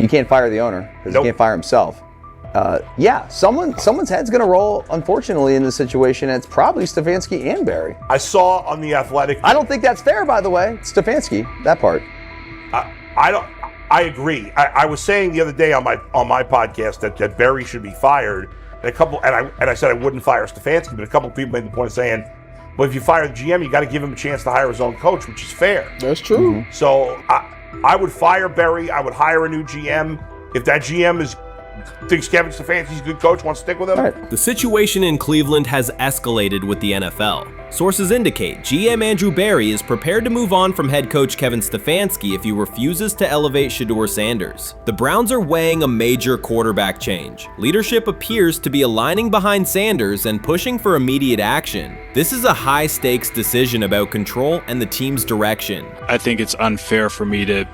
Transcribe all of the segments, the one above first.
You can't fire the owner because Nope. he can't fire himself. Someone's head's going to roll, unfortunately, in this situation. And it's probably Stefanski and Barry. I saw on The Athletic. I don't think that's fair, by the way. Stefanski, that part. I agree. I was saying the other day on my podcast that Barry should be fired. And I said I wouldn't fire Stefanski, but a couple of people made the point of saying, well, if you fire the GM, you got to give him a chance to hire his own coach, which is fair. That's true. Mm-hmm. So I would fire Barry. I would hire a new GM. If that GM thinks Kevin Stefanski's a good coach, wants to stick with him. Right. The situation in Cleveland has escalated with the NFL. Sources indicate GM Andrew Barry is prepared to move on from head coach Kevin Stefanski if he refuses to elevate Shedeur Sanders. The Browns are weighing a major quarterback change. Leadership appears to be aligning behind Sanders and pushing for immediate action. This is a high-stakes decision about control and the team's direction. I think it's unfair for me to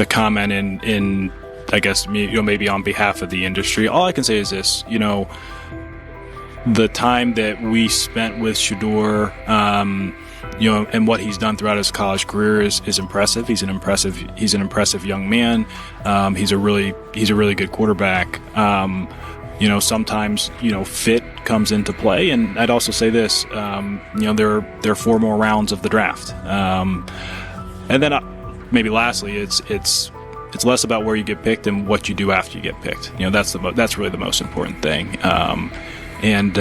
comment in I guess, maybe on behalf of the industry. All I can say is this, the time that we spent with Shedeur, and what he's done throughout his college career is impressive. He's an impressive young man. He's a really good quarterback. Sometimes, fit comes into play. And I'd also say this, there are 4 more rounds of the draft. And then maybe lastly, it's less about where you get picked and what you do after you get picked. That's really the most important thing. Getting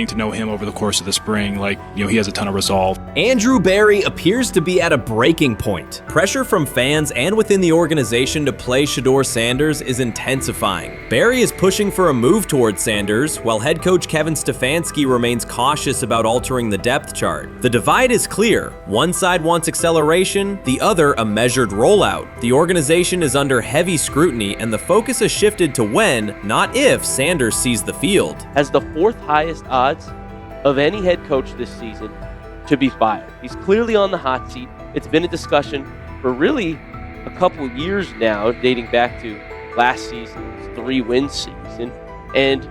to know him over the course of the spring, he has a ton of resolve. Andrew Barry appears to be at a breaking point. Pressure from fans and within the organization to play Shedeur Sanders is intensifying. Barry is pushing for a move towards Sanders, while head coach Kevin Stefanski remains cautious about altering the depth chart. The divide is clear. One side wants acceleration, the other a measured rollout. The organization is under heavy scrutiny, and the focus has shifted to when, not if, Sanders sees the field. Has the 4th highest odds of any head coach this season to be fired. He's clearly on the hot seat. It's been a discussion for really a couple of years now, dating back to last season's 3-win season. And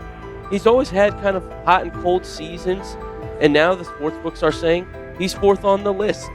he's always had kind of hot and cold seasons. And now the sports books are saying he's 4th on the list.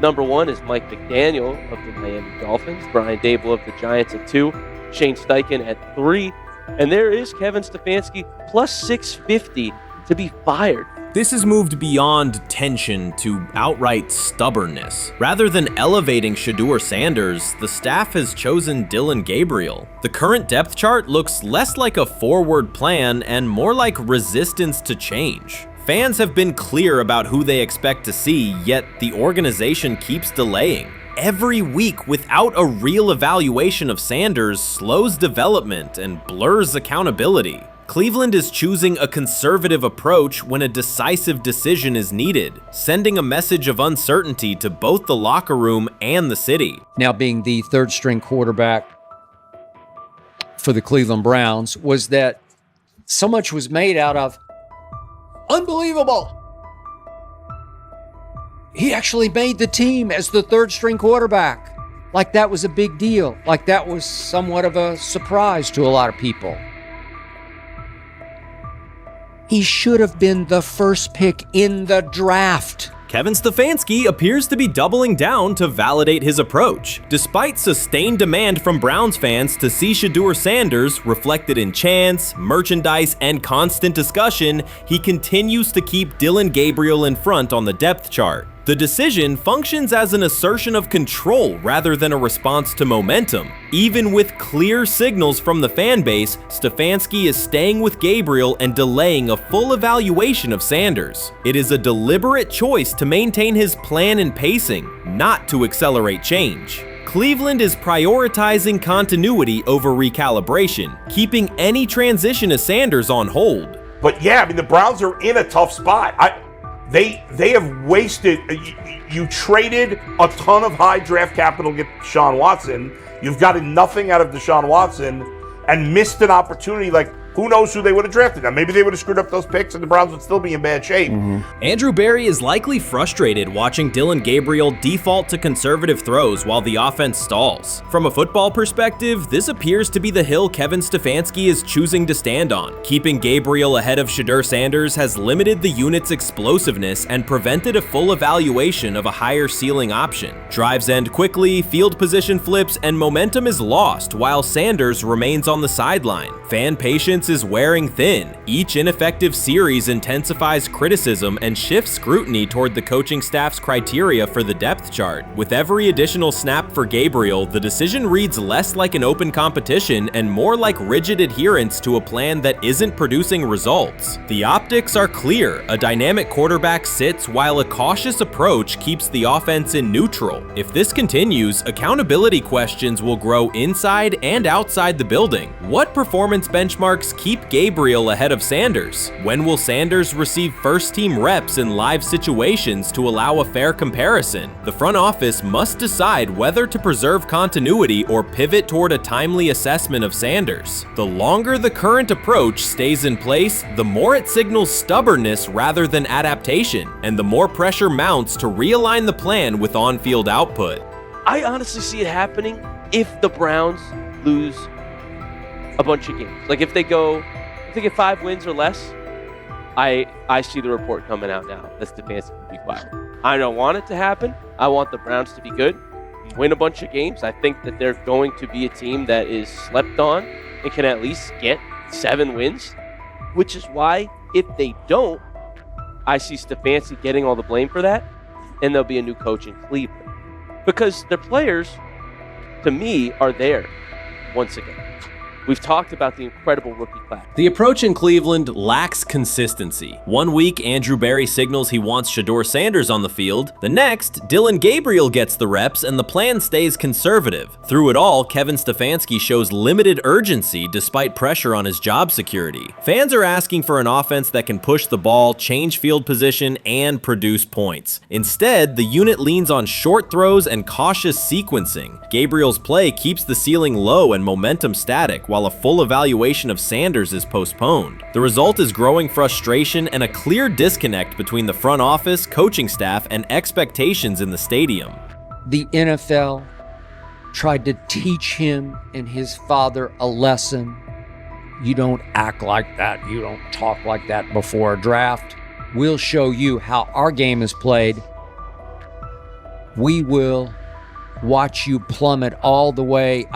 Number 1 is Mike McDaniel of the Miami Dolphins, Brian Dable of the Giants at 2, Shane Steichen at 3, and there is Kevin Stefanski plus 650 to be fired. This has moved beyond tension to outright stubbornness. Rather than elevating Shedeur Sanders, the staff has chosen Dillon Gabriel. The current depth chart looks less like a forward plan and more like resistance to change. Fans have been clear about who they expect to see, yet the organization keeps delaying. Every week without a real evaluation of Sanders slows development and blurs accountability. Cleveland is choosing a conservative approach when a decisive decision is needed, sending a message of uncertainty to both the locker room and the city. Now being the 3rd-string quarterback for the Cleveland Browns, was that so much was made out of unbelievable. He actually made the team as the 3rd-string quarterback. Like that was a big deal. Like that was somewhat of a surprise to a lot of people. He should have been the first pick in the draft. Kevin Stefanski appears to be doubling down to validate his approach. Despite sustained demand from Browns fans to see Shedeur Sanders reflected in chants, merchandise, and constant discussion, he continues to keep Dillon Gabriel in front on the depth chart. The decision functions as an assertion of control rather than a response to momentum. Even with clear signals from the fan base, Stefanski is staying with Gabriel and delaying a full evaluation of Sanders. It is a deliberate choice to maintain his plan and pacing, not to accelerate change. Cleveland is prioritizing continuity over recalibration, keeping any transition to Sanders on hold. But yeah, I mean, the Browns are in a tough spot. They have wasted. You traded a ton of high draft capital to get Deshaun Watson. You've gotten nothing out of Deshaun Watson and missed an opportunity. Like, who knows who they would have drafted. Now, maybe they would have screwed up those picks and the Browns would still be in bad shape. Andrew Berry is likely frustrated watching Dillon Gabriel default to conservative throws while the offense stalls. From a football perspective, this appears to be the hill Kevin Stefanski is choosing to stand on. Keeping Gabriel ahead of Shedeur Sanders has limited the unit's explosiveness and prevented a full evaluation of a higher ceiling option. Drives end quickly, field position flips, and momentum is lost while Sanders remains on the sideline. Fan patience is wearing thin. Each ineffective series intensifies criticism and shifts scrutiny toward the coaching staff's criteria for the depth chart. With every additional snap for Gabriel, the decision reads less like an open competition and more like rigid adherence to a plan that isn't producing results. The optics are clear. A dynamic quarterback sits while a cautious approach keeps the offense in neutral. If this continues, accountability questions will grow inside and outside the building. What performance benchmarks keep Gabriel ahead of Sanders? When will Sanders receive first-team reps in live situations to allow a fair comparison? The front office must decide whether to preserve continuity or pivot toward a timely assessment of Sanders. The longer the current approach stays in place, the more it signals stubbornness rather than adaptation, and the more pressure mounts to realign the plan with on-field output. I honestly see it happening if the Browns lose a bunch of games. Like if they get 5 wins or less, I see the report coming out now that Stefanski will be fired. I don't want it to happen. I want the Browns to be good, win a bunch of games. I think that they're going to be a team that is slept on and can at least get 7 wins, which is why if they don't, I see Stefanski getting all the blame for that, and there'll be a new coach in Cleveland. Because their players, to me, are there once again. We've talked about the incredible rookie class. The approach in Cleveland lacks consistency. One week, Andrew Berry signals he wants Shedeur Sanders on the field. The next, Dillon Gabriel gets the reps and the plan stays conservative. Through it all, Kevin Stefanski shows limited urgency despite pressure on his job security. Fans are asking for an offense that can push the ball, change field position, and produce points. Instead, the unit leans on short throws and cautious sequencing. Gabriel's play keeps the ceiling low and momentum static, while a full evaluation of Sanders is postponed. The result is growing frustration and a clear disconnect between the front office, coaching staff, and expectations in the stadium. The NFL tried to teach him and his father a lesson. You don't act like that. You don't talk like that before a draft. We'll show you how our game is played. We will watch you plummet all the way.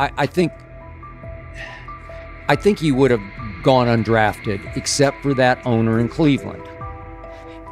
I think he would have gone undrafted except for that owner in Cleveland.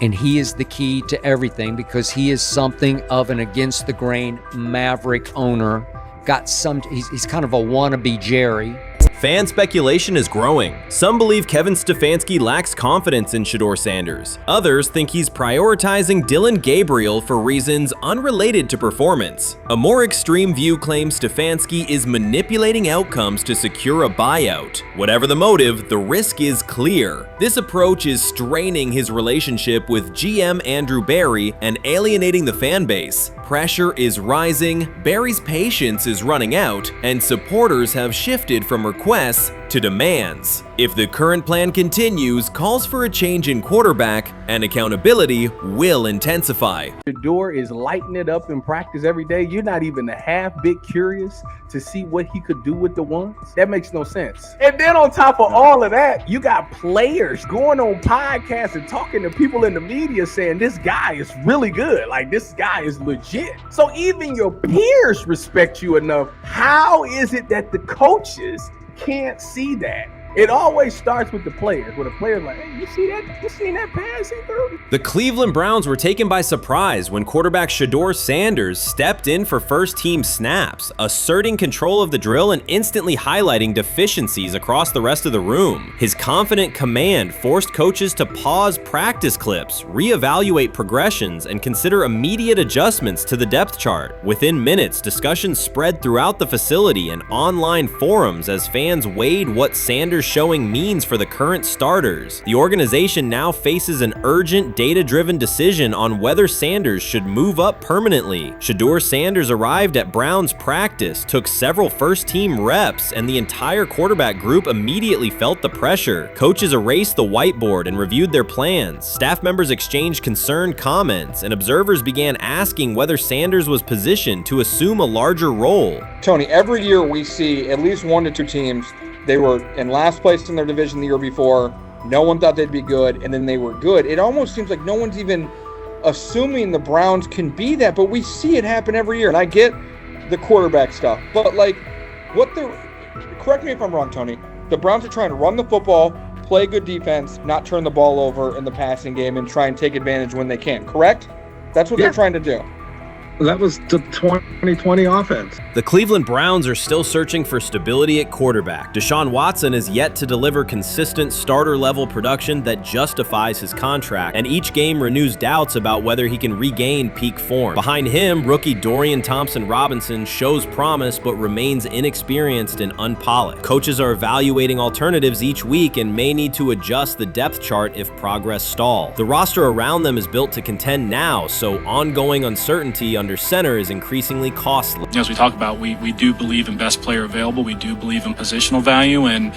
And he is the key to everything because he is something of an against the grain maverick owner. He's kind of a wannabe Jerry. Fan speculation is growing. Some believe Kevin Stefanski lacks confidence in Shedeur Sanders. Others think he's prioritizing Dillon Gabriel for reasons unrelated to performance. A more extreme view claims Stefanski is manipulating outcomes to secure a buyout. Whatever the motive, the risk is clear. This approach is straining his relationship with GM Andrew Berry and alienating the fan base. Pressure is rising, Berry's patience is running out, and supporters have shifted from requests to demands. If the current plan continues, calls for a change in quarterback and accountability will intensify. Shedeur is lighting it up in practice every day. You're not even a half bit curious to see what he could do with the ones. That makes no sense. And then on top of all of that, you got players going on podcasts and talking to people in the media saying this guy is really good. Like this guy is legit. So even your peers respect you enough. How is it that the coaches can't see that? It always starts with the players, where the player's like, hey, you see that? You seen that pass he threw? The Cleveland Browns were taken by surprise when quarterback Shedeur Sanders stepped in for first-team snaps, asserting control of the drill and instantly highlighting deficiencies across the rest of the room. His confident command forced coaches to pause practice clips, reevaluate progressions, and consider immediate adjustments to the depth chart. Within minutes, discussions spread throughout the facility and online forums as fans weighed what Sanders showing means for the current starters. The organization now faces an urgent, data-driven decision on whether Sanders should move up permanently. Shedeur Sanders arrived at Browns practice, took several first-team reps, and the entire quarterback group immediately felt the pressure. Coaches erased the whiteboard and reviewed their plans. Staff members exchanged concerned comments, and observers began asking whether Sanders was positioned to assume a larger role. Tony, every year we see at least 1 to 2 teams, they were in last place in their division the year before, no one thought they'd be good, and then they were good. It almost seems like no one's even assuming the Browns can be that, but we see it happen every year. And I get the quarterback stuff, but correct me if I'm wrong, Tony, the Browns are trying to run the football, play good defense, not turn the ball over in the passing game, and try and take advantage when they can, correct? That's what they're trying to do. That was the 2020 offense. The Cleveland Browns are still searching for stability at quarterback. Deshaun Watson is yet to deliver consistent starter-level production that justifies his contract, and each game renews doubts about whether he can regain peak form. Behind him, rookie Dorian Thompson-Robinson shows promise but remains inexperienced and unpolished. Coaches are evaluating alternatives each week and may need to adjust the depth chart if progress stalls. The roster around them is built to contend now, so ongoing uncertainty under center is increasingly costly. As we talk about, we do believe in best player available. We do believe in positional value, and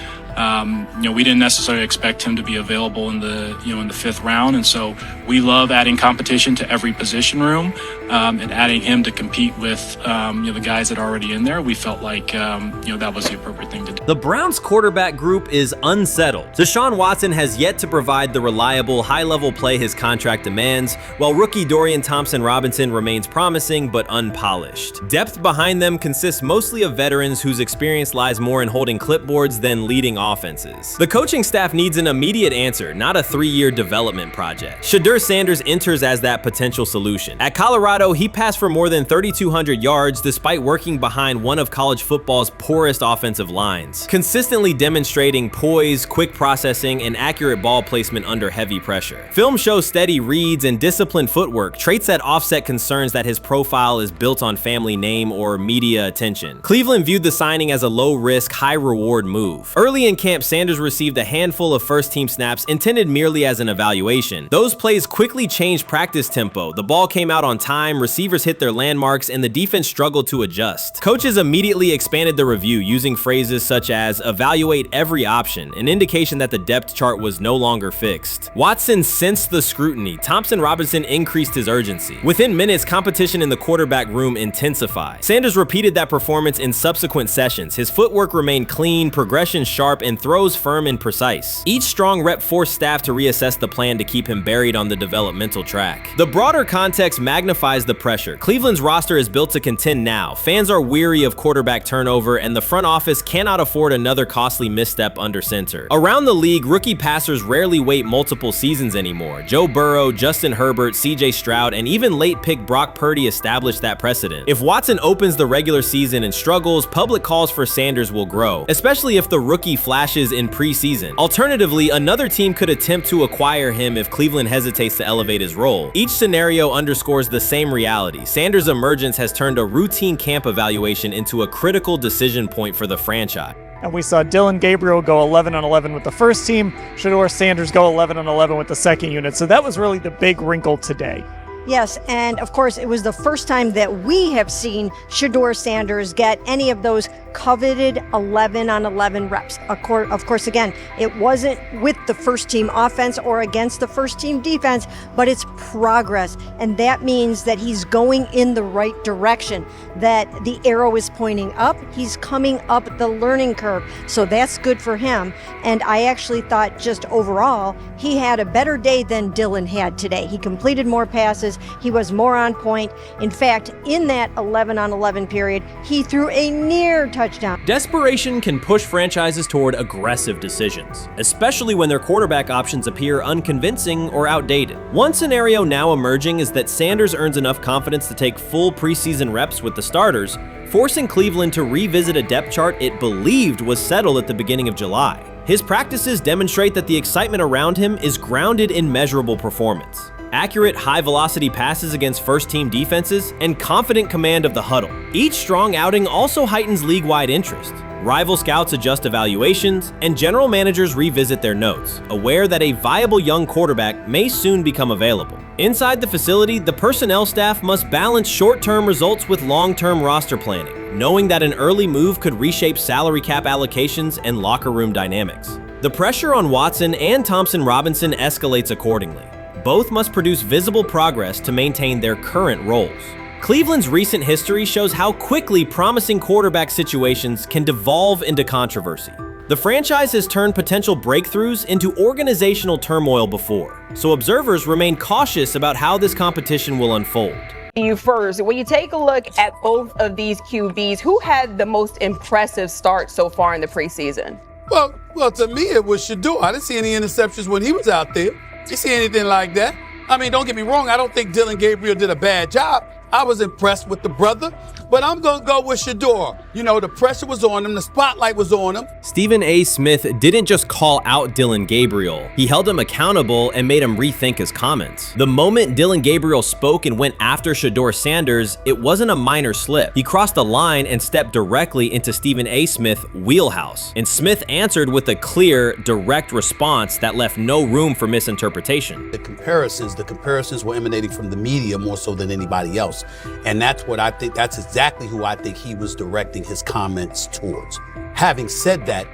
we didn't necessarily expect him to be available in the in the 5th round, and so we love adding competition to every position room and adding him to compete with the guys that are already in there. We felt like that was the appropriate thing to do. The Browns quarterback group is unsettled. Deshaun Watson has yet to provide the reliable, high-level play his contract demands, while rookie Dorian Thompson-Robinson remains promising but unpolished. Depth behind them consists mostly of veterans whose experience lies more in holding clipboards than leading offenses. The coaching staff needs an immediate answer, not a 3-year development project. Shedeur Sanders enters as that potential solution. At Colorado, he passed for more than 3,200 yards despite working behind one of college football's poorest offensive lines, consistently demonstrating poise, quick processing, and accurate ball placement under heavy pressure. Film shows steady reads and disciplined footwork, traits that offset concerns that his profile is built on family name or media attention. Cleveland viewed the signing as a low-risk, high-reward move. Early in camp, Sanders received a handful of first-team snaps intended merely as an evaluation. Those plays quickly changed practice tempo. The ball came out on time, receivers hit their landmarks, and the defense struggled to adjust. Coaches immediately expanded the review, using phrases such as evaluate every option, an indication that the depth chart was no longer fixed. Watson sensed the scrutiny. Thompson-Robinson increased his urgency. Within minutes, competition in the quarterback room intensified. Sanders repeated that performance in subsequent sessions. His footwork remained clean, progression sharp, and throws firm and precise. Each strong rep forced staff to reassess the plan to keep him buried on the developmental track. The broader context magnifies the pressure. Cleveland's roster is built to contend now. Fans are weary of quarterback turnover, and the front office cannot afford another costly misstep under center. Around the league, rookie passers rarely wait multiple seasons anymore. Joe Burrow, Justin Herbert, CJ Stroud, and even late pick Brock Purdy established that precedent. If Watson opens the regular season and struggles, public calls for Sanders will grow, especially if the rookie flashes in preseason. Alternatively, another team could attempt to acquire him if Cleveland hesitates to elevate his role. Each scenario underscores the same reality. Sanders' emergence has turned a routine camp evaluation into a critical decision point for the franchise. And we saw Dylan Gabriel go 11-11 with the first team, Shedeur Sanders go 11-11 with the second unit. So that was really the big wrinkle today. Yes, and of course, it was the first time that we have seen Shedeur Sanders get any of those coveted 11-on-11 reps. Of course, again, it wasn't with the first team offense or against the first team defense, but it's progress. And that means that he's going in the right direction, that the arrow is pointing up. He's coming up the learning curve. So that's good for him. And I actually thought just overall, he had a better day than Dylan had today. He completed more passes. He was more on point. In fact, in that 11-on-11 period, he threw a near touchdown. Desperation can push franchises toward aggressive decisions, especially when their quarterback options appear unconvincing or outdated. One scenario now emerging is that Sanders earns enough confidence to take full preseason reps with the starters, forcing Cleveland to revisit a depth chart it believed was settled at the beginning of July. His practices demonstrate that the excitement around him is grounded in measurable performance. Accurate, high-velocity passes against first-team defenses, and confident command of the huddle. Each strong outing also heightens league-wide interest. Rival scouts adjust evaluations, and general managers revisit their notes, aware that a viable young quarterback may soon become available. Inside the facility, the personnel staff must balance short-term results with long-term roster planning, knowing that an early move could reshape salary cap allocations and locker room dynamics. The pressure on Watson and Thompson Robinson escalates accordingly. Both must produce visible progress to maintain their current roles. Cleveland's recent history shows how quickly promising quarterback situations can devolve into controversy. The franchise has turned potential breakthroughs into organizational turmoil before, so observers remain cautious about how this competition will unfold. You first, when you take a look at both of these QBs, who had the most impressive start so far in the preseason? Well, to me, it was Shedeur. I didn't see any interceptions when he was out there. Did you see anything like that? I mean, don't get me wrong. I don't think Dillon Gabriel did a bad job. I was impressed with the brother, but I'm going to go with Shedeur. You know, the pressure was on him. The spotlight was on him. Stephen A. Smith didn't just call out Dillon Gabriel. He held him accountable and made him rethink his comments. The moment Dillon Gabriel spoke and went after Shedeur Sanders, it wasn't a minor slip. He crossed the line and stepped directly into Stephen A. Smith's wheelhouse. And Smith answered with a clear, direct response that left no room for misinterpretation. The comparisons were emanating from the media more so than anybody else. And that's what I think, that's exactly who I think he was directing his comments towards. Having said that,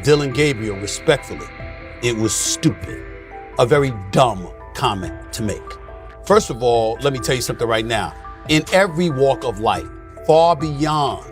Dillon Gabriel, respectfully, it was stupid. A very dumb comment to make. First of all, let me tell you something right now. In every walk of life, far beyond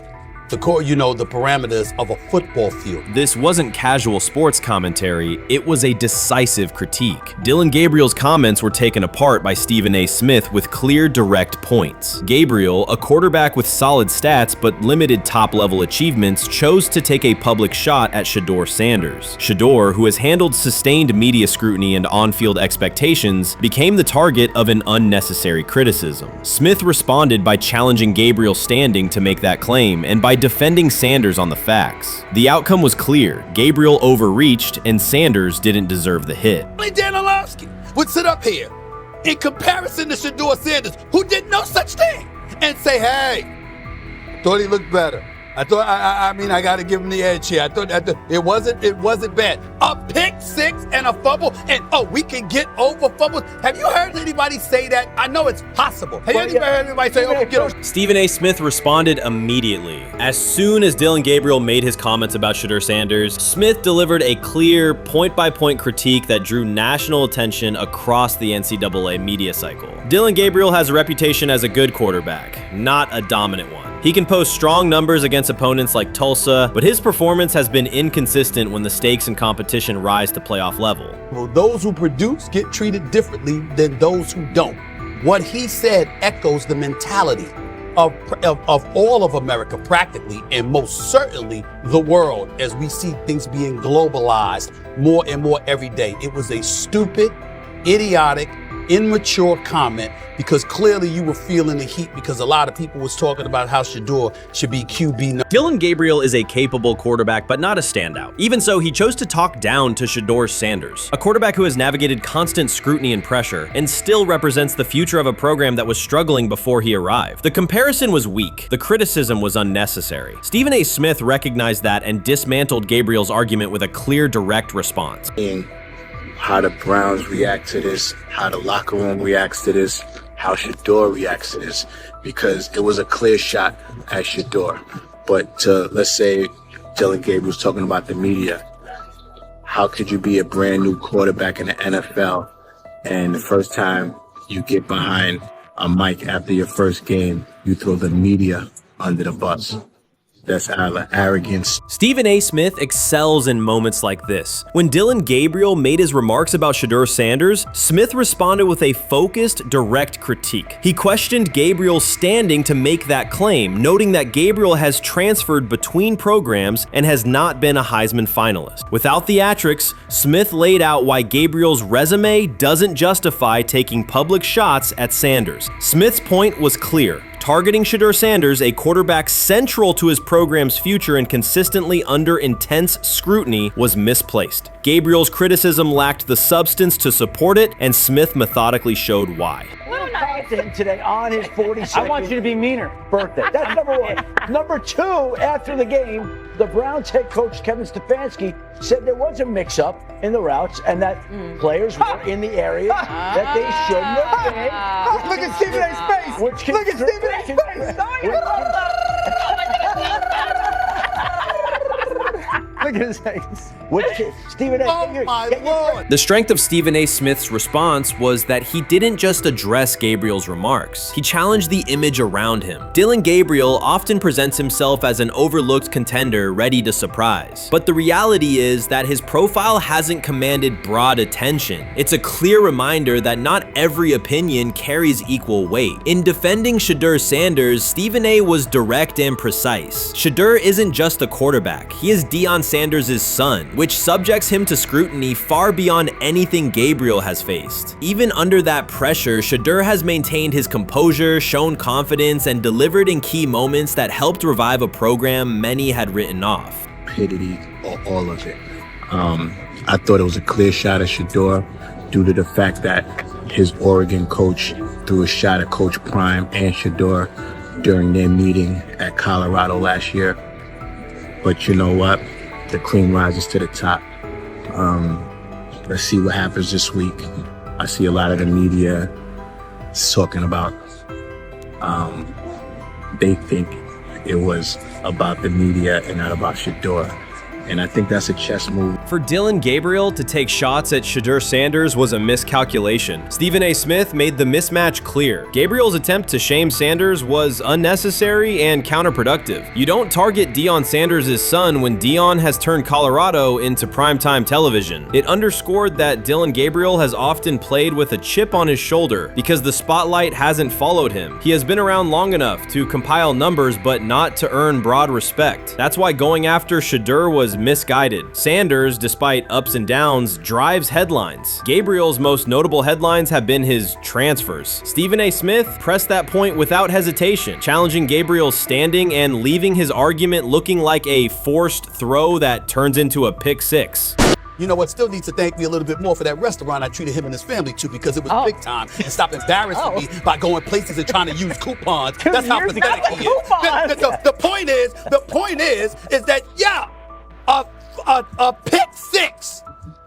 the parameters of a football field. This wasn't casual sports commentary, it was a decisive critique. Dillon Gabriel's comments were taken apart by Stephen A. Smith with clear, direct points. Gabriel, a quarterback with solid stats but limited top-level achievements, chose to take a public shot at Shedeur Sanders. Shedeur, who has handled sustained media scrutiny and on-field expectations, became the target of an unnecessary criticism. Smith responded by challenging Gabriel's standing to make that claim, and by defending Sanders on the facts. The outcome was clear. Gabriel overreached, and Sanders didn't deserve the hit. Dan Orlovsky would sit up here in comparison to Shedeur Sanders, who did no such thing, and say, hey, thought he looked better. I got to give him the edge here. I thought it wasn't bad. A pick six and a fumble, and we can get over fumbles. Have you heard anybody say that? I know it's possible. Have you ever heard anybody say, we get over? Stephen A. Smith responded immediately. As soon as Dillon Gabriel made his comments about Shedeur Sanders, Smith delivered a clear, point-by-point critique that drew national attention across the NCAA media cycle. Dillon Gabriel has a reputation as a good quarterback, not a dominant one. He can post strong numbers against opponents like Tulsa, but his performance has been inconsistent when the stakes and competition rise to playoff level. Well, those who produce get treated differently than those who don't. What he said echoes the mentality of all of America practically, and most certainly the world, as we see things being globalized more and more every day. It was a stupid, idiotic, immature comment, because clearly you were feeling the heat because a lot of people was talking about how Shedeur should be QB. Dillon Gabriel is a capable quarterback, but not a standout. Even so, he chose to talk down to Shedeur Sanders, a quarterback who has navigated constant scrutiny and pressure and still represents the future of a program that was struggling before he arrived. The comparison was weak. The criticism was unnecessary. Stephen A. Smith recognized that and dismantled Gabriel's argument with a clear, direct response. How the Browns react to this, how the locker room reacts to this, how Shedeur reacts to this, because it was a clear shot at Shedeur. But let's say Dillon Gabriel's talking about the media. How could you be a brand new quarterback in the NFL and the first time you get behind a mic after your first game, you throw the media under the bus? That's arrogance. Stephen A. Smith excels in moments like this. When Dillon Gabriel made his remarks about Shedeur Sanders, Smith responded with a focused, direct critique. He questioned Gabriel's standing to make that claim, noting that Gabriel has transferred between programs and has not been a Heisman finalist. Without theatrics, Smith laid out why Gabriel's resume doesn't justify taking public shots at Sanders. Smith's point was clear. Targeting Shedeur Sanders, a quarterback central to his program's future and consistently under intense scrutiny, was misplaced. Gabriel's criticism lacked the substance to support it, and Smith methodically showed why. Well, talked to him today on his 42nd. I want you to be meaner. Birthday. That's number one. Number two, after the game, the Browns head coach Kevin Stefanski said there was a mix-up in the routes and that players were in the area that they shouldn't have been. Look at Stephen A's face. Look at Stephen A's face. Look at his face. Stephen A. Oh my Lord. The strength of Stephen A. Smith's response was that he didn't just address Gabriel's remarks. He challenged the image around him. Dylan Gabriel often presents himself as an overlooked contender ready to surprise. But the reality is that his profile hasn't commanded broad attention. It's a clear reminder that not every opinion carries equal weight. In defending Shedeur Sanders, Stephen A. was direct and precise. Shedeur isn't just a quarterback. He is Deion Sanders' son, which subjects him to scrutiny far beyond anything Gabriel has faced. Even under that pressure, Shedeur has maintained his composure, shown confidence, and delivered in key moments that helped revive a program many had written off. Stupidity, all of it. I thought it was a clear shot at Shedeur due to the fact that his Oregon coach threw a shot at Coach Prime and Shedeur during their meeting at Colorado last year. But you know what? The cream rises to the top. Let's see what happens this week. I see a lot of the media talking about they think it was about the media and not about Shedeur. And I think that's a chess move. For Dylan Gabriel to take shots at Shedeur Sanders was a miscalculation. Stephen A. Smith made the mismatch clear. Gabriel's attempt to shame Sanders was unnecessary and counterproductive. You don't target Deion Sanders' son when Deion has turned Colorado into primetime television. It underscored that Dylan Gabriel has often played with a chip on his shoulder because the spotlight hasn't followed him. He has been around long enough to compile numbers but not to earn broad respect. That's why going after Shedeur was misguided. Sanders, despite ups and downs, drives headlines. Gabriel's most notable headlines have been his transfers. Stephen A. Smith pressed that point without hesitation, challenging Gabriel's standing and leaving his argument looking like a forced throw that turns into a pick six. You know what? Still needs to thank me a little bit more for that restaurant I treated him and his family to because it was big time and stopped embarrassing me by going places and trying to use coupons. That's how pathetic he is. The point is that a pick six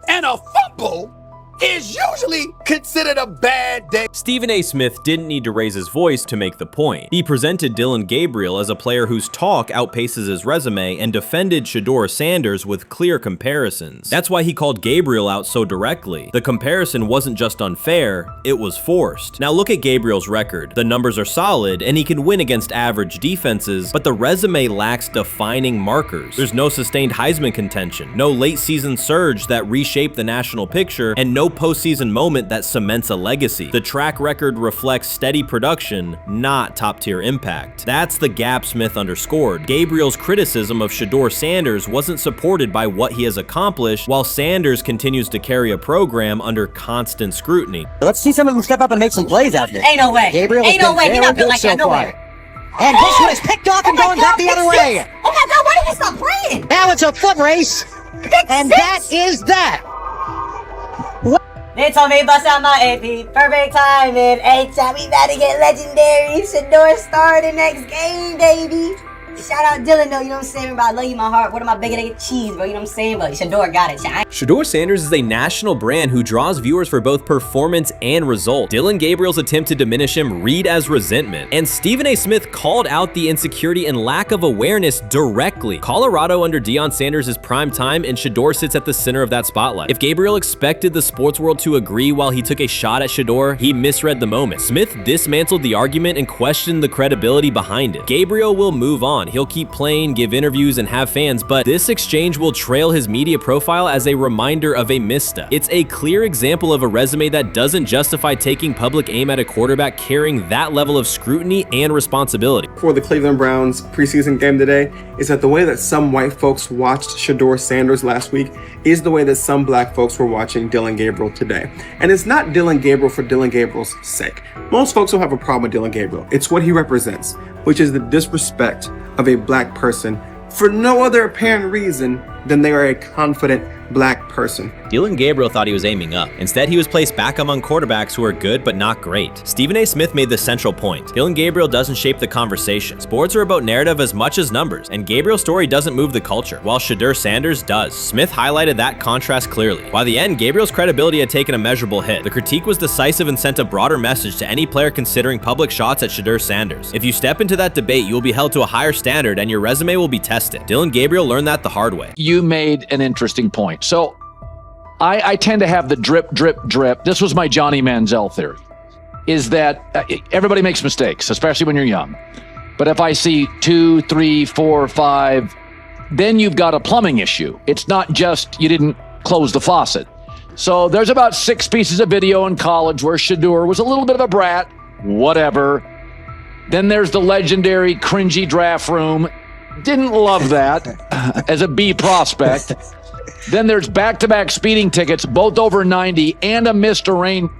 and a fumble is usually considered a bad day. Stephen A. Smith didn't need to raise his voice to make the point. He presented Dylan Gabriel as a player whose talk outpaces his resume and defended Shedeur Sanders with clear comparisons. That's why he called Gabriel out so directly. The comparison wasn't just unfair, it was forced. Now look at Gabriel's record. The numbers are solid and he can win against average defenses, but the resume lacks defining markers. There's no sustained Heisman contention, no late season surge that reshaped the national picture, and no postseason moment that cements a legacy. The track record reflects steady production, not top-tier impact. That's the gap Smith underscored. Gabriel's criticism of Shedeur Sanders wasn't supported by what he has accomplished, while Sanders continues to carry a program under constant scrutiny. Let's see some of them step up and make some plays out there. Ain't no way. Gabriel Ain't no way. He's not built like that. No way. And this one is picked off and going back the other way. Oh my God, why did he stop playing? Now it's a foot race. And that is that. They told me bust out my AP, perfect timing. H-time, we about to get legendary. Shedeur start the next game, baby. Shout out Dylan though, you know what I'm saying? Bro, I love you, my heart. What am I bigger than cheese, bro? You know what I'm saying? But Shedeur got it. Shedeur Sanders is a national brand who draws viewers for both performance and result. Dylan Gabriel's attempt to diminish him read as resentment. And Stephen A. Smith called out the insecurity and lack of awareness directly. Colorado under Deion Sanders is prime time and Shedeur sits at the center of that spotlight. If Gabriel expected the sports world to agree while he took a shot at Shedeur, he misread the moment. Smith dismantled the argument and questioned the credibility behind it. Gabriel will move on. He'll keep playing, give interviews, and have fans, but this exchange will trail his media profile as a reminder of a misstep. It's a clear example of a resume that doesn't justify taking public aim at a quarterback carrying that level of scrutiny and responsibility. For the Cleveland Browns preseason game today is that the way that some white folks watched Shedeur Sanders last week is the way that some black folks were watching Dylan Gabriel today. And it's not Dylan Gabriel for Dylan Gabriel's sake. Most folks don't have a problem with Dylan Gabriel. It's what he represents, which is the disrespect of a black person for no other apparent reason then they are a confident black person. Dillon Gabriel thought he was aiming up. Instead, he was placed back among quarterbacks who are good but not great. Stephen A. Smith made the central point. Dillon Gabriel doesn't shape the conversation. Sports are about narrative as much as numbers, and Gabriel's story doesn't move the culture, while Shedeur Sanders does. Smith highlighted that contrast clearly. By the end, Gabriel's credibility had taken a measurable hit. The critique was decisive and sent a broader message to any player considering public shots at Shedeur Sanders. If you step into that debate, you will be held to a higher standard and your resume will be tested. Dillon Gabriel learned that the hard way. You made an interesting point. So I tend to have the drip, drip, drip. This was my Johnny Manziel theory, is that everybody makes mistakes, especially when you're young. But if I see 2, 3, 4, 5, then you've got a plumbing issue. It's not just you didn't close the faucet. So there's about 6 pieces of video in college where Shedeur was a little bit of a brat, whatever. Then there's the legendary cringy draft room. Didn't love that as a B prospect. Then there's back-to-back speeding tickets, both over 90, and a missed arraignment.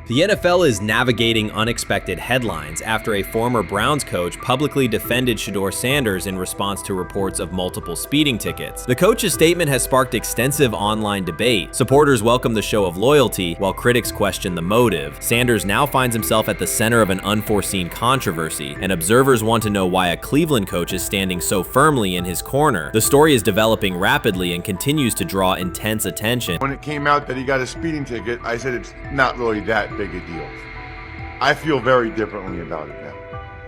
The NFL is navigating unexpected headlines after a former Browns coach publicly defended Shedeur Sanders in response to reports of multiple speeding tickets. The coach's statement has sparked extensive online debate. Supporters welcome the show of loyalty, while critics question the motive. Sanders now finds himself at the center of an unforeseen controversy, and observers want to know why a Cleveland coach is standing so firmly in his corner. The story is developing rapidly and continues to draw intense attention. When it came out that he got a speeding ticket, I said it's not really that big a deal. I feel very differently about it now.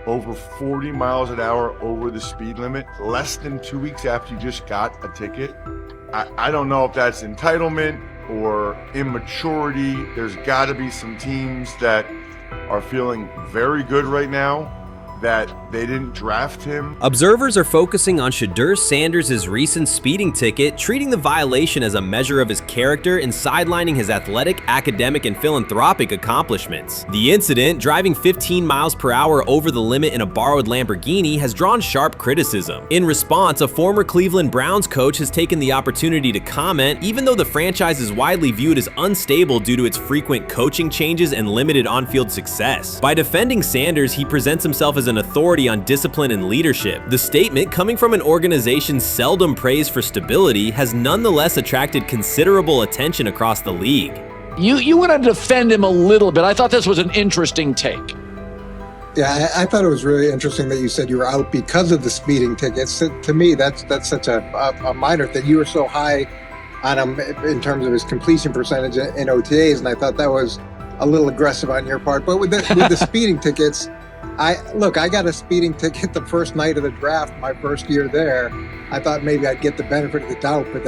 Over 40 miles an hour over the speed limit, less than 2 weeks after you just got a ticket. I don't know if that's entitlement or immaturity. There's got to be some teams that are feeling very good right now that they didn't draft him. Observers are focusing on Shedeur Sanders' recent speeding ticket, treating the violation as a measure of his character and sidelining his athletic, academic, and philanthropic accomplishments. The incident, driving 15 miles per hour over the limit in a borrowed Lamborghini, has drawn sharp criticism. In response, a former Cleveland Browns coach has taken the opportunity to comment, even though the franchise is widely viewed as unstable due to its frequent coaching changes and limited on-field success. By defending Sanders, he presents himself as an authority on discipline and leadership. The statement, coming from an organization seldom praised for stability, has nonetheless attracted considerable attention across the league. You want to defend him a little bit. I thought this was an interesting take. Yeah, I thought it was really interesting that you said you were out because of the speeding tickets. To me, that's such a minor thing. You were so high on him in terms of his completion percentage in OTAs, and I thought that was a little aggressive on your part. But with the speeding tickets, I got a speeding ticket the first night of the draft, my first year there. I thought maybe I'd get the benefit of the doubt, but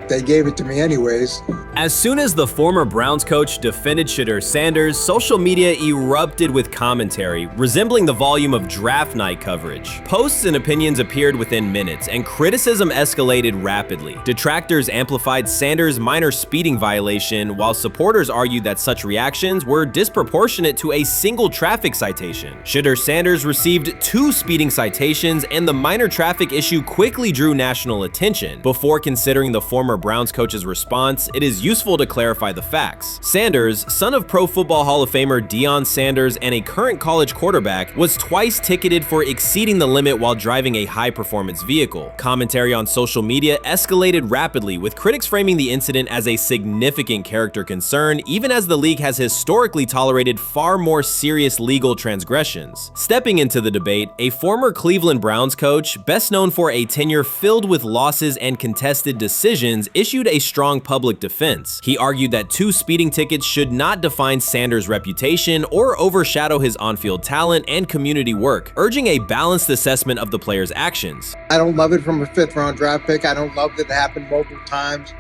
they gave it to me anyways. As soon as the former Browns coach defended Shedeur Sanders, social media erupted with commentary, resembling the volume of draft night coverage. Posts and opinions appeared within minutes, and criticism escalated rapidly. Detractors amplified Sanders' minor speeding violation, while supporters argued that such reactions were disproportionate to a single traffic citation. Shedeur Sanders received 2 speeding citations, and the minor traffic issue quickly drew national attention. Before considering the former Browns coach's response, it is useful to clarify the facts. Sanders, son of Pro Football Hall of Famer Deion Sanders and a current college quarterback, was twice ticketed for exceeding the limit while driving a high-performance vehicle. Commentary on social media escalated rapidly, with critics framing the incident as a significant character concern, even as the league has historically tolerated far more serious legal transgressions. Stepping into the debate, a former Cleveland Browns coach, best known for a tenure filled with losses and contested decisions, issued a strong public defense. He argued that 2 speeding tickets should not define Sanders' reputation or overshadow his on-field talent and community work, urging a balanced assessment of the player's actions. I don't love it from a 5th-round draft pick. I don't love that it happened multiple times,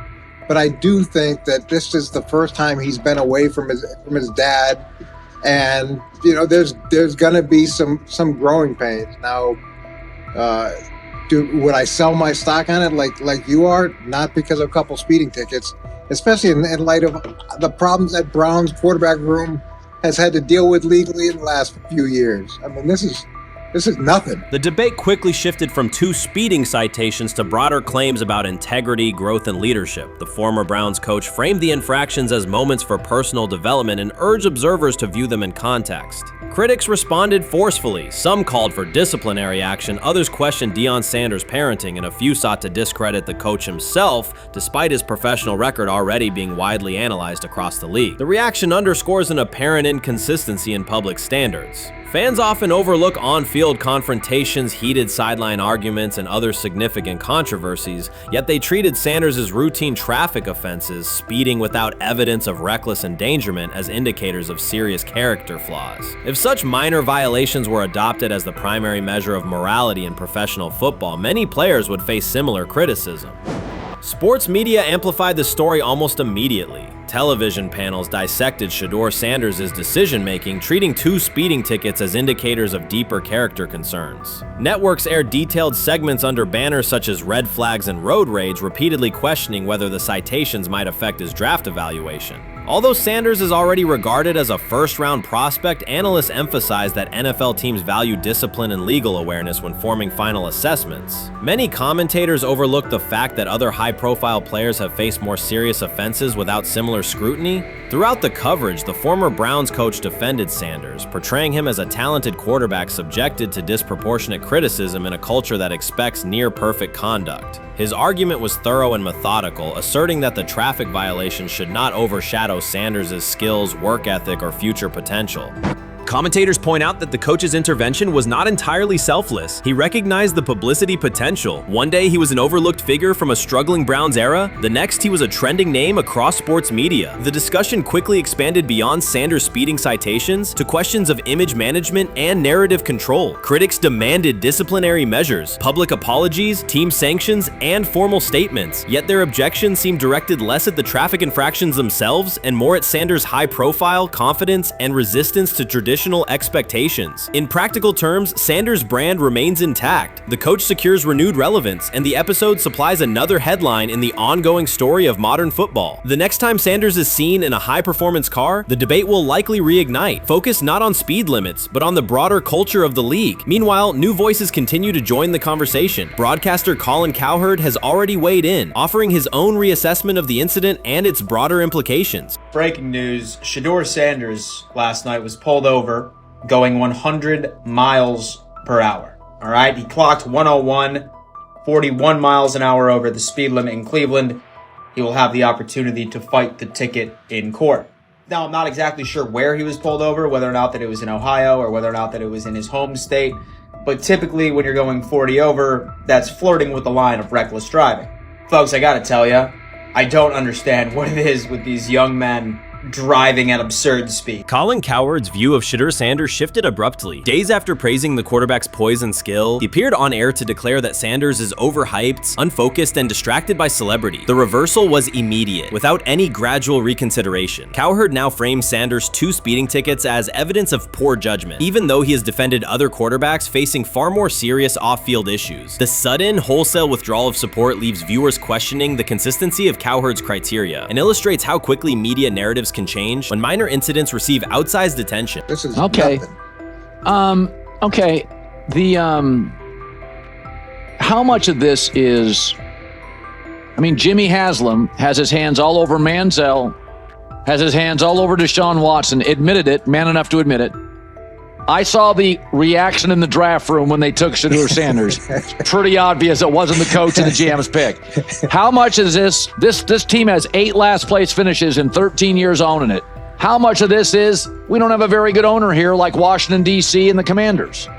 but I do think that this is the first time he's been away from his dad, and there's gonna be some growing pains now. Would I sell my stock on it like you are? Not because of a couple speeding tickets, especially in light of the problems that Brown's quarterback room has had to deal with legally in the last few years. I mean, this is This is nothing. The debate quickly shifted from 2 speeding citations to broader claims about integrity, growth, and leadership. The former Browns coach framed the infractions as moments for personal development and urged observers to view them in context. Critics responded forcefully. Some called for disciplinary action, others questioned Deion Sanders' parenting, and a few sought to discredit the coach himself, despite his professional record already being widely analyzed across the league. The reaction underscores an apparent inconsistency in public standards. Fans often overlook on-field confrontations, heated sideline arguments, and other significant controversies, yet they treated Sanders' routine traffic offenses, speeding without evidence of reckless endangerment, as indicators of serious character flaws. If such minor violations were adopted as the primary measure of morality in professional football, many players would face similar criticism. Sports media amplified the story almost immediately. Television panels dissected Shedeur Sanders' decision-making, treating 2 speeding tickets as indicators of deeper character concerns. Networks aired detailed segments under banners such as red flags and road rage, repeatedly questioning whether the citations might affect his draft evaluation. Although Sanders is already regarded as a first-round prospect, analysts emphasize that NFL teams value discipline and legal awareness when forming final assessments. Many commentators overlook the fact that other high-profile players have faced more serious offenses without similar scrutiny. Throughout the coverage, the former Browns coach defended Sanders, portraying him as a talented quarterback subjected to disproportionate criticism in a culture that expects near-perfect conduct. His argument was thorough and methodical, asserting that the traffic violation should not overshadow Sanders' skills, work ethic, or future potential. Commentators point out that the coach's intervention was not entirely selfless. He recognized the publicity potential. One day he was an overlooked figure from a struggling Browns era, the next he was a trending name across sports media. The discussion quickly expanded beyond Sanders' speeding citations to questions of image management and narrative control. Critics demanded disciplinary measures, public apologies, team sanctions, and formal statements, yet their objections seemed directed less at the traffic infractions themselves and more at Sanders' high profile, confidence, and resistance to traditional expectations. In practical terms, Sanders' brand remains intact. The coach secures renewed relevance, and the episode supplies another headline in the ongoing story of modern football. The next time Sanders is seen in a high-performance car, the debate will likely reignite, focused not on speed limits, but on the broader culture of the league. Meanwhile, new voices continue to join the conversation. Broadcaster Colin Cowherd has already weighed in, offering his own reassessment of the incident and its broader implications. Breaking news, Shedeur Sanders last night was pulled over going 100 miles per hour. All right, he clocked 101, 41 miles an hour over the speed limit in Cleveland. He will have the opportunity to fight the ticket in court. Now, I'm not exactly sure where he was pulled over, whether or not that it was in Ohio or whether or not that it was in his home state. But typically when you're going 40 over, that's flirting with the line of reckless driving. Folks, I gotta tell you, I don't understand what it is with these young men driving at absurd speed. Colin Cowherd's view of Shedeur Sanders shifted abruptly. Days after praising the quarterback's poise and skill, he appeared on air to declare that Sanders is overhyped, unfocused, and distracted by celebrity. The reversal was immediate, without any gradual reconsideration. Cowherd now frames Sanders' 2 speeding tickets as evidence of poor judgment, even though he has defended other quarterbacks facing far more serious off-field issues. The sudden, wholesale withdrawal of support leaves viewers questioning the consistency of Cowherd's criteria and illustrates how quickly media narratives can change when minor incidents receive outsized attention. This is okay. nothing. Okay. How much of this is? I mean, Jimmy Haslam has his hands all over Manziel, has his hands all over Deshaun Watson. Admitted it, man enough to admit it. I saw the reaction in the draft room when they took Shedeur Sanders. It's pretty obvious it wasn't the coach and the GM's pick. How much is this? This team has 8 last place finishes in 13 years owning it. How much of this is we don't have a very good owner here like Washington, D.C. and the Commanders?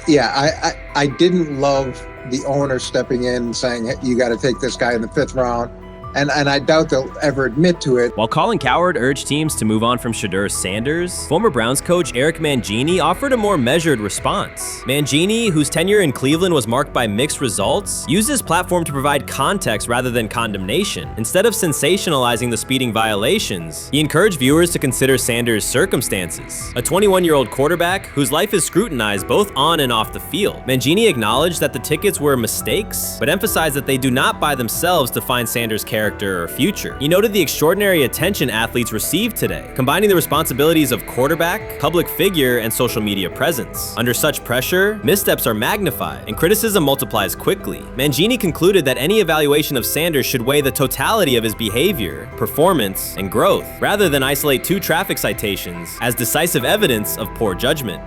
Yeah, I didn't love the owner stepping in and saying, hey, you got to take this guy in the 5th round. And I doubt they'll ever admit to it. While Colin Cowherd urged teams to move on from Shedeur Sanders, former Browns coach Eric Mangini offered a more measured response. Mangini, whose tenure in Cleveland was marked by mixed results, used his platform to provide context rather than condemnation. Instead of sensationalizing the speeding violations, he encouraged viewers to consider Sanders' circumstances. A 21-year-old quarterback whose life is scrutinized both on and off the field. Mangini acknowledged that the tickets were mistakes, but emphasized that they do not by themselves define Sanders' character character or future. He noted the extraordinary attention athletes received today, combining the responsibilities of quarterback, public figure, and social media presence. Under such pressure, missteps are magnified, and criticism multiplies quickly. Mangini concluded that any evaluation of Sanders should weigh the totality of his behavior, performance, and growth, rather than isolate 2 traffic citations as decisive evidence of poor judgment.